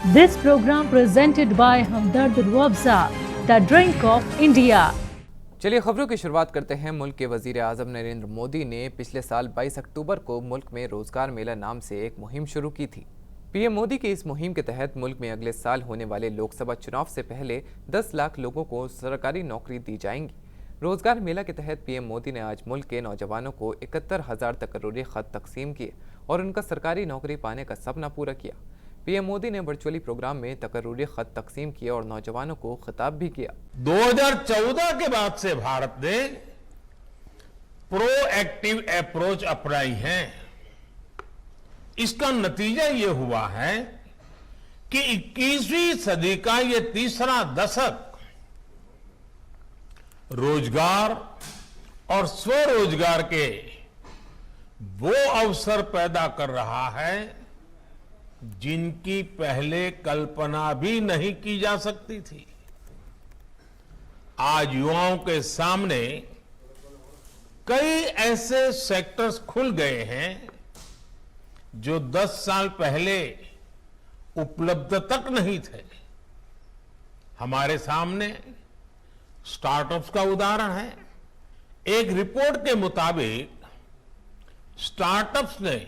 This program presented by Hamdard Ruabza, the drink of India. चलिए खबरों की शुरुआत करते हैं। मुल्क के वजीर आज़म नरेंद्र मोदी ने पिछले साल 22 अक्टूबर को मुल्क में रोजगार मेला नाम से एक मुहिम शुरू की थी। पीएम मोदी की इस मुहिम के तहत मुल्क में अगले साल होने वाले लोकसभा चुनाव से पहले 10 लाख लोगों को सरकारी नौकरी दी जाएंगी। रोजगार मेला के तहत पीएम मोदी ने आज मुल्क के नौजवानों को 71,000 तकर्रुरी खत तकसीम किए और उनका सरकारी नौकरी पाने का सपना पूरा किया। पीएम मोदी ने वर्चुअली प्रोग्राम में तकर्रुरी खत तकसीम किए और नौजवानों को खिताब भी किया। 2014 के बाद से भारत ने प्रोएक्टिव अप्रोच अपनाई है। इसका नतीजा ये हुआ है कि 21वीं सदी का ये तीसरा दशक रोजगार और स्वरोजगार के वो अवसर पैदा कर रहा है जिनकी पहले कल्पना भी नहीं की जा सकती थी। आज युवाओं के सामने कई ऐसे सेक्टर्स खुल गए हैं जो 10 साल पहले उपलब्ध तक नहीं थे। हमारे सामने स्टार्टअप्स का उदाहरण है। एक रिपोर्ट के मुताबिक स्टार्टअप्स ने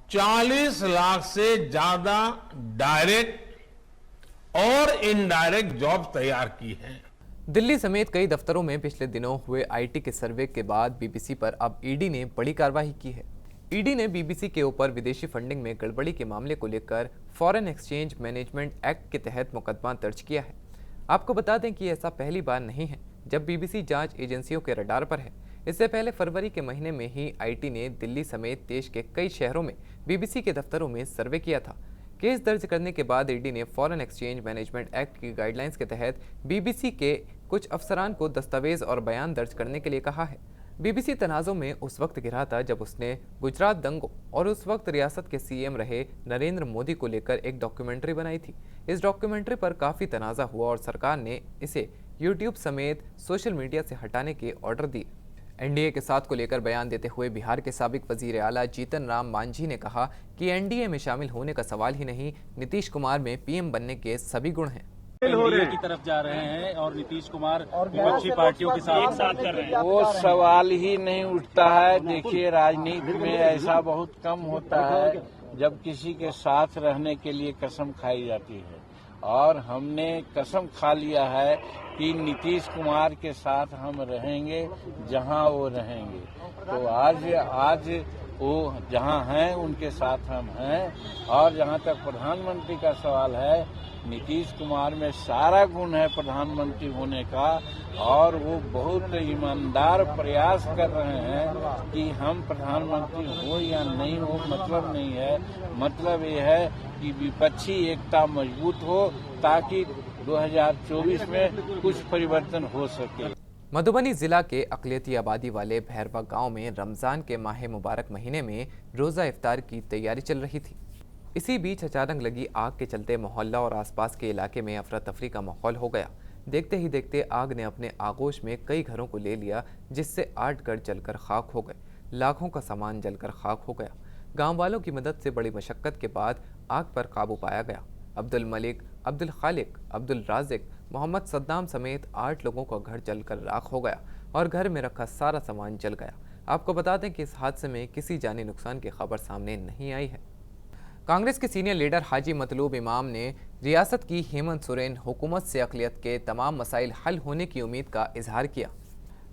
40 लाख से ज्यादा डायरेक्ट और इनडायरेक्ट जॉब तैयार की हैं। दिल्ली समेत कई दफ्तरों में पिछले दिनों हुए आईटी के सर्वे के बाद बीबीसी पर अब ईडी ने बड़ी कार्रवाई की है। ईडी ने बीबीसी के ऊपर विदेशी फंडिंग में गड़बड़ी के मामले को लेकर फॉरेन एक्सचेंज मैनेजमेंट एक्ट के तहत मुकदमा दर्ज किया है। आपको बता दें कि ऐसा पहली बार नहीं है जब बीबीसी जांच एजेंसियों के रडार पर है। इससे पहले फरवरी के महीने में ही आईटी ने दिल्ली समेत देश के कई शहरों में बीबीसी के दफ्तरों में सर्वे किया था। केस दर्ज करने के बाद ईडी ने फॉरेन एक्सचेंज मैनेजमेंट एक्ट की गाइडलाइंस के तहत बीबीसी के कुछ अफसरान को दस्तावेज और बयान दर्ज करने के लिए कहा है। बीबीसी तनाज़ों में उस वक्त गिरा था जब उसने गुजरात दंगों और उस वक्त रियासत के सीएम रहे नरेंद्र मोदी को लेकर एक डॉक्यूमेंट्री बनाई थी। इस डॉक्यूमेंट्री पर काफ़ी तनाज़ा हुआ और सरकार ने इसे यूट्यूब समेत सोशल मीडिया से हटाने के ऑर्डर दिए। एनडीए के साथ को लेकर बयान देते हुए बिहार के साबिक वजीर आला जीतन राम मांझी ने कहा कि एनडीए में शामिल होने का सवाल ही नहीं, नीतीश कुमार में पीएम बनने के सभी गुण हैं। एनडीए की तरफ जा रहे हैं और नीतीश कुमार विपक्षी पार्टियों के साथ एक साथ कर रहे हैं। वो सवाल ही नहीं उठता है। देखिए, राजनीति में ऐसा बहुत कम होता है जब किसी के साथ रहने के लिए कसम खाई जाती है, और हमने कसम खा लिया है कि नीतीश कुमार के साथ हम रहेंगे जहां वो रहेंगे। तो आज वो जहां हैं उनके साथ हम हैं। और जहां तक प्रधानमंत्री का सवाल है, नीतीश कुमार में सारा गुण है प्रधानमंत्री होने का, और वो बहुत ईमानदार प्रयास कर रहे हैं कि हम प्रधानमंत्री हो या नहीं हो मतलब नहीं है। मतलब ये है कि विपक्षी एकता मजबूत हो ताकि 2024 में कुछ परिवर्तन हो सके। मधुबनी जिला के अकलियती आबादी वाले भैरवा गांव में रमजान के माह मुबारक महीने में रोजा इफ्तार की तैयारी चल रही थी। इसी बीच अचानक लगी आग के चलते मोहल्ला और आसपास के इलाके में अफरा तफरी का माहौल हो गया। देखते ही देखते आग ने अपने आगोश में कई घरों को ले लिया, जिससे 8 घर जलकर खाक हो गए। लाखों का सामान जलकर खाक हो गया। गांव वालों की मदद से बड़ी मशक्कत के बाद आग पर काबू पाया गया। अब्दुल मलिक, अब्दुल खालिक, अब्दुल राजिक, मोहम्मद सद्दाम समेत 8 लोगों का घर जलकर राख हो गया और घर में रखा सारा सामान जल गया। आपको बता दें कि इस हादसे में किसी जानी नुकसान की खबर सामने नहीं आई है। कांग्रेस के सीनियर लीडर हाजी मतलूब इमाम ने रियासत की हेमंत सोरेन हुकूमत से अक़लियत के तमाम मसाइल हल होने की उम्मीद का इजहार किया।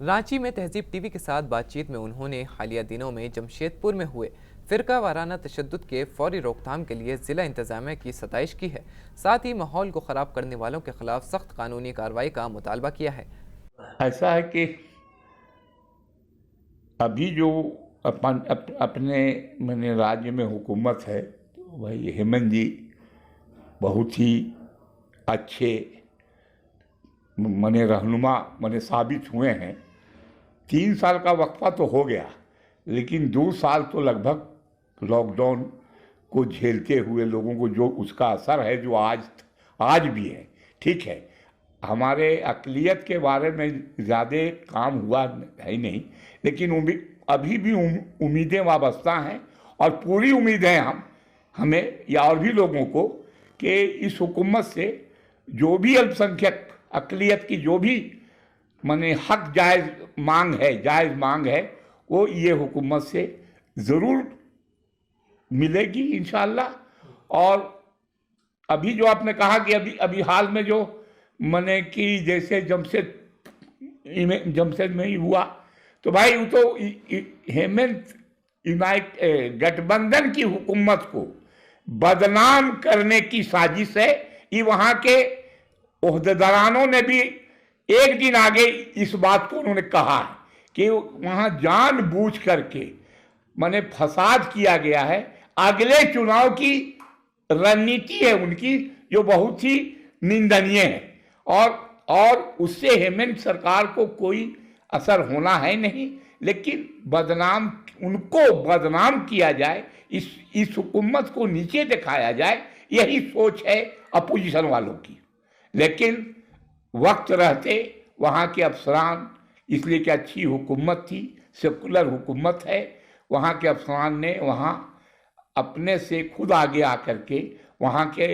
रांची में तहजीब टीवी के साथ बातचीत में उन्होंने हालिया दिनों में जमशेदपुर में हुए फिरका वाराना तशद्दुद के फौरी रोकथाम के लिए जिला इंतजामिया की सताइश की है। साथ ही माहौल को ख़राब करने वालों के खिलाफ सख्त कानूनी कार्रवाई का मुतालबा किया है। ऐसा है कि अभी जो अपने मैंने राज्य में हुकूमत है, तो भाई हेमंत जी बहुत ही अच्छे मने रहनुमा मने साबित हुए हैं। 3 साल का वक्फा तो हो गया, लेकिन 2 साल तो लगभग लॉकडाउन को झेलते हुए लोगों को जो उसका असर है, जो आज भी है। ठीक है, हमारे अक़लियत के बारे में ज़्यादा काम हुआ है नहीं, लेकिन अभी भी उम्मीदें वाबस्ता हैं और पूरी उम्मीद है हमें या और भी लोगों को कि इस हुकूमत से जो भी अल्पसंख्यक अक़लियत की जो भी माने हक जायज़ मांग है वो ये हुकूमत से ज़रूर मिलेगी इंशाअल्लाह। और अभी जो आपने कहा कि अभी हाल में जो माने कि जैसे जमशेद में ही हुआ, तो भाई वो तो हेमंत गठबंधन की हुकूमत को बदनाम करने की साजिश है। ये वहाँ के ओहदेदारानों ने भी एक दिन आगे इस बात को उन्होंने कहा है कि वहाँ जानबूझ करके माने फसाद किया गया है। अगले चुनाव की रणनीति है उनकी जो बहुत ही निंदनीय है और उससे हेमंत सरकार को कोई असर होना है नहीं, लेकिन उनको बदनाम किया जाए, इस हुकूमत को नीचे दिखाया जाए, यही सोच है अपोजिशन वालों की। लेकिन वक्त रहते वहाँ के अफसरान, इसलिए कि अच्छी हुकूमत थी, सेकुलर हुकूमत है, वहाँ के अफसरान ने वहाँ अपने से खुद आगे आकर के वहाँ के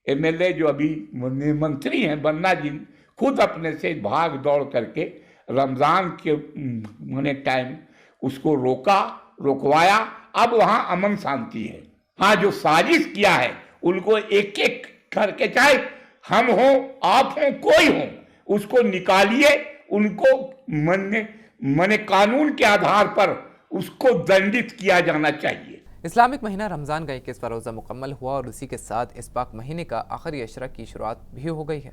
एमएलए जो अभी मंत्री हैं बन्ना जी, खुद अपने से भाग दौड़ करके रमज़ान के टाइम उसको रोकवाया। अब वहाँ अमन शांति है। हाँ, जो साजिश किया है उनको एक एक करके, चाहे हम हो आप हो कोई हो, उसको निकालिए, उनको मने कानून के आधार पर उसको दंडित किया जाना चाहिए। इस्लामिक महीना रमज़ान का 21वां रोज़ा मुकम्मल हुआ और उसी के साथ इस पाक महीने का आखिरी अशरा की शुरुआत भी हो गई है।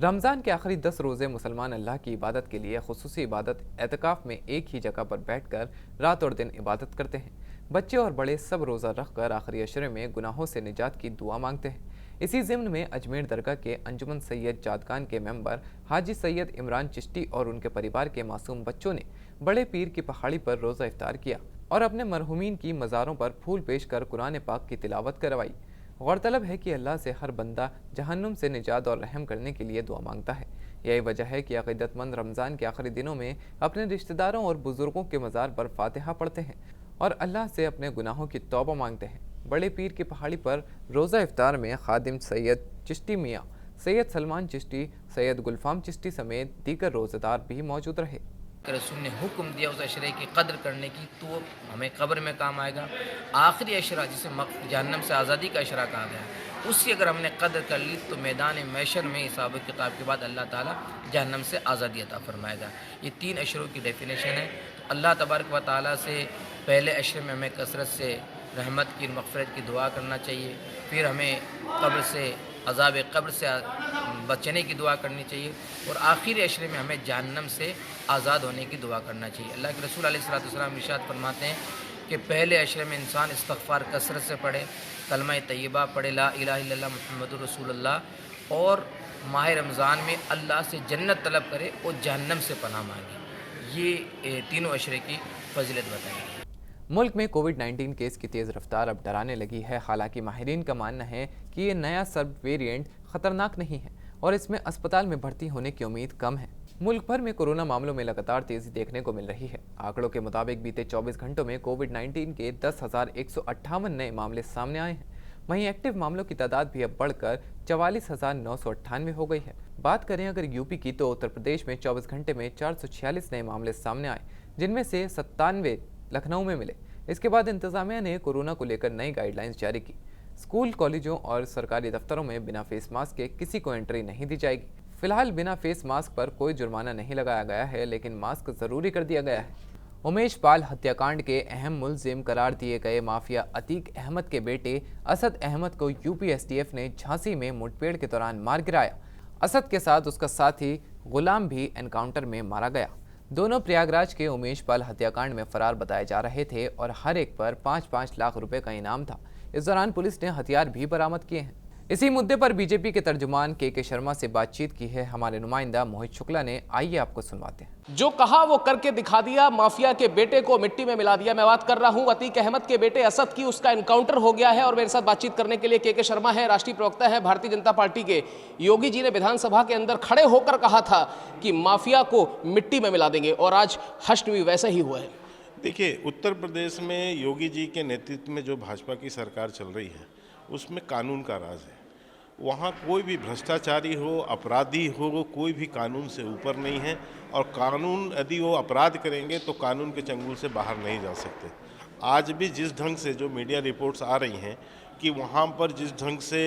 रमज़ान के आखिरी 10 रोज़े मुसलमान अल्लाह की इबादत के लिए खुसूसी इबादत एतकाफ़ में एक ही जगह पर बैठकर रात और दिन इबादत करते हैं। बच्चे और बड़े सब रोज़ा रखकर आखिरी अशरे में गुनाहों से निजात की दुआ मांगते हैं। इसी ज़िम्न में अजमेर दरगाह के अंजुमन सैयद जादगान के मेंबर हाजी सैयद इमरान चिश्ती और उनके परिवार के मासूम बच्चों ने बड़े पीर की पहाड़ी पर रोज़ा इफ्तार किया और अपने मरहूमीन की मज़ारों पर फूल पेश कर कुरान पाक की तिलावत करवाई। गौरतलब है कि अल्लाह से हर बंदा जहन्नुम से निजात और रहम करने के लिए दुआ मांगता है। यही वजह है कि अक़ीदतमंद रमज़ान के आखिरी दिनों में अपने रिश्तेदारों और बुज़ुर्गों के मज़ार पर फातिहा पढ़ते हैं और अल्लाह से अपने गुनाहों की तौबा मांगते हैं। बड़े पीर की पहाड़ी पर रोज़ा इफ्तार में खादिम सैयद चिश्ती मियाँ, सैयद सलमान चिश्ती, सैयद गुलफाम चिश्ती समेत दीगर रोज़ेदार भी मौजूद रहे। रसूल ने हुक्म दिया उस अशरे की कदर करने की, तो हमें कब्र में काम आएगा। आखिरी अशरा जिसे जहन्नम से आज़ादी का अशरा कहा गया, उसकी अगर हमने कदर कर ली तो मैदान मैशर में हिसाब किताब के बाद अल्लाह ताला जहन्नम से आज़ादी अता फरमाएगा। ये 3 अशरों की डेफिनेशन है। तो अल्लाह तबारक व तआला से पहले अशरे में हमें कसरत से रहमत की मग़फ़िरत की दुआ करना चाहिए, फिर हमें कब्र से अज़ाब कब्र से बचने की दुआ करनी चाहिए और आखिरी अशरे में हमें जहन्नम से आज़ाद होने की दुआ करना चाहिए। अल्लाह के रसूल अलैहिस्सलाम इरशाद फरमाते हैं कि पहले अशरे में इंसान इस्तग़फ़ार कसरत से पढ़े, कलमा तय्यबा पढ़े, ला इलाहा इल्लल्लाह मुहम्मदुर रसूलुल्लाह, और माह रमज़ान में अल्लाह से जन्नत तलब करे और जहन्नम से पनाह मांगे। ये तीनों अशरे की फजीलत बताई। मुल्क में कोविड-19 केस की तेज़ रफ्तार अब डराने लगी है। हालांकि माहिरीन का मानना है कि ये नया सब वेरिएंट ख़तरनाक नहीं है और इसमें अस्पताल में भर्ती होने की उम्मीद कम है। मुल्क भर में कोरोना मामलों में लगातार तेज़ी देखने को मिल रही है। आंकड़ों के मुताबिक बीते 24 घंटों में कोविड-19 के 10,158 नए मामले सामने आए हैं। वहीं एक्टिव मामलों की तादाद भी अब बढ़कर 44,998 हो गई है। बात करें अगर यूपी की, तो उत्तर प्रदेश में 24 घंटे में 446 नए मामले सामने आए, जिनमें से 97 लखनऊ में मिले। इसके बाद इंतजामिया ने कोरोना को लेकर नई गाइडलाइंस जारी की। स्कूल, कॉलेजों और सरकारी दफ्तरों में बिना फेस मास्क के किसी को एंट्री नहीं दी जाएगी। फिलहाल बिना फेस मास्क पर कोई जुर्माना नहीं लगाया गया है, लेकिन मास्क जरूरी कर दिया गया है। उमेश पाल हत्याकांड के अहम मुलजिम करार दिए गए माफिया अतीक अहमद के बेटे असद अहमद को यूपी एसटीएफ ने झांसी में मुठभेड़ के दौरान मार गिराया। असद के साथ उसका साथी गुलाम भी एनकाउंटर में मारा गया। दोनों प्रयागराज के उमेश पाल हत्याकांड में फरार बताए जा रहे थे और हर एक पर 5-5 लाख रुपए का इनाम था। इस दौरान पुलिस ने हथियार भी बरामद किए हैं। इसी मुद्दे पर बीजेपी के तर्जुमान के शर्मा से बातचीत की है हमारे नुमाइंदा मोहित शुक्ला ने। आइए आपको सुनवाते हैं। जो कहा वो करके दिखा दिया, माफिया के बेटे को मिट्टी में मिला दिया। मैं बात कर रहा हूं अतीक अहमद के बेटे असद की। उसका एनकाउंटर हो गया है और मेरे साथ बातचीत करने के लिए के शर्मा है, राष्ट्रीय प्रवक्ता है भारतीय जनता पार्टी के। योगी जी ने विधानसभा के अंदर खड़े होकर कहा था कि माफिया को मिट्टी में मिला देंगे और आज हश्र भी वैसा ही हुआ है। देखिए, उत्तर प्रदेश में योगी जी के नेतृत्व में जो भाजपा की सरकार चल रही है उसमें कानून का राज है वहाँ कोई भी भ्रष्टाचारी हो, अपराधी हो, कोई भी कानून से ऊपर नहीं है। और कानून यदि वो अपराध करेंगे तो कानून के चंगुल से बाहर नहीं जा सकते। आज भी जिस ढंग से जो मीडिया रिपोर्ट्स आ रही हैं कि वहाँ पर जिस ढंग से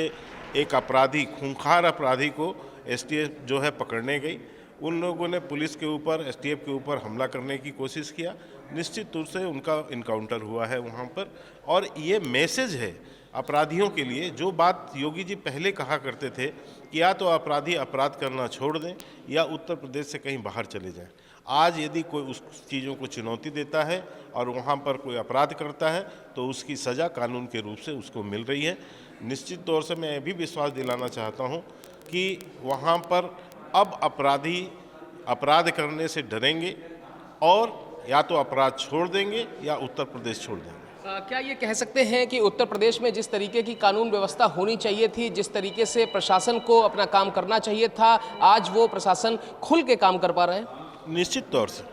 एक अपराधी, खूंखार अपराधी को एसटीएफ जो है पकड़ने गई, उन लोगों ने पुलिस के ऊपर, एसटीएफ के ऊपर हमला करने की कोशिश किया। निश्चित रूप से उनका इनकाउंटर हुआ है वहाँ पर। और ये मैसेज है अपराधियों के लिए, जो बात योगी जी पहले कहा करते थे कि या तो अपराधी अपराध करना छोड़ दें या उत्तर प्रदेश से कहीं बाहर चले जाएं। आज यदि कोई उस चीज़ों को चुनौती देता है और वहाँ पर कोई अपराध करता है तो उसकी सज़ा कानून के रूप से उसको मिल रही है। निश्चित तौर से मैं ये भी विश्वास दिलाना चाहता हूँ कि वहाँ पर अब अपराधी अपराध करने से डरेंगे और या तो अपराध छोड़ देंगे या उत्तर प्रदेश छोड़ देंगे। क्या ये कह सकते हैं कि उत्तर प्रदेश में जिस तरीके की कानून व्यवस्था होनी चाहिए थी, जिस तरीके से प्रशासन को अपना काम करना चाहिए था, आज वो प्रशासन खुल के काम कर पा रहे हैं? निश्चित तौर से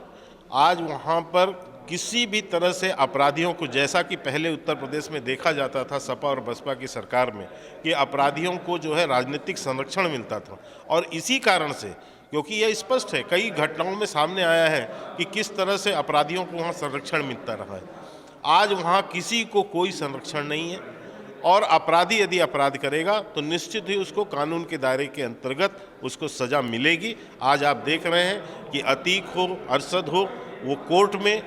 आज वहाँ पर किसी भी तरह से अपराधियों को, जैसा कि पहले उत्तर प्रदेश में देखा जाता था सपा और बसपा की सरकार में, कि अपराधियों को जो है राजनीतिक संरक्षण मिलता था। और इसी कारण से, क्योंकि यह स्पष्ट है, कई घटनाओं में सामने आया है कि किस तरह से अपराधियों को वहाँ संरक्षण मिलता रहा है। आज वहाँ किसी को कोई संरक्षण नहीं है और अपराधी यदि अपराध करेगा तो निश्चित ही उसको कानून के दायरे के अंतर्गत उसको सज़ा मिलेगी। आज आप देख रहे हैं कि अतीक हो, अरशद हो, वो कोर्ट में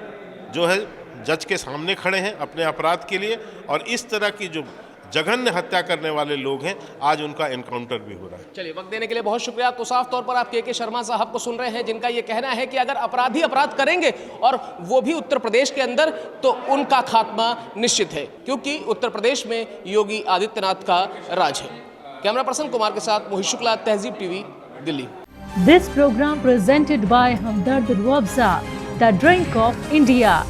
जो है जज के सामने खड़े हैं अपने अपराध के लिए। और इस तरह की जो जघन्य हत्या करने वाले लोग हैं, आज उनका एनकाउंटर भी हो रहा है। चलिए, वक्त देने के लिए बहुत शुक्रिया। तो साफ तौर पर आप के शर्मा साहब को सुन रहे हैं, जिनका ये कहना है कि अगर अपराधी अपराध करेंगे और वो भी उत्तर प्रदेश के अंदर, तो उनका खात्मा निश्चित है, क्योंकि उत्तर प्रदेश में योगी आदित्यनाथ का राज है। कैमरा पर्सन कुमार के साथ मोहित शुक्ला, तहजीब TV, Delhi. This program presented by Hamdard Ruabza, the drink of India.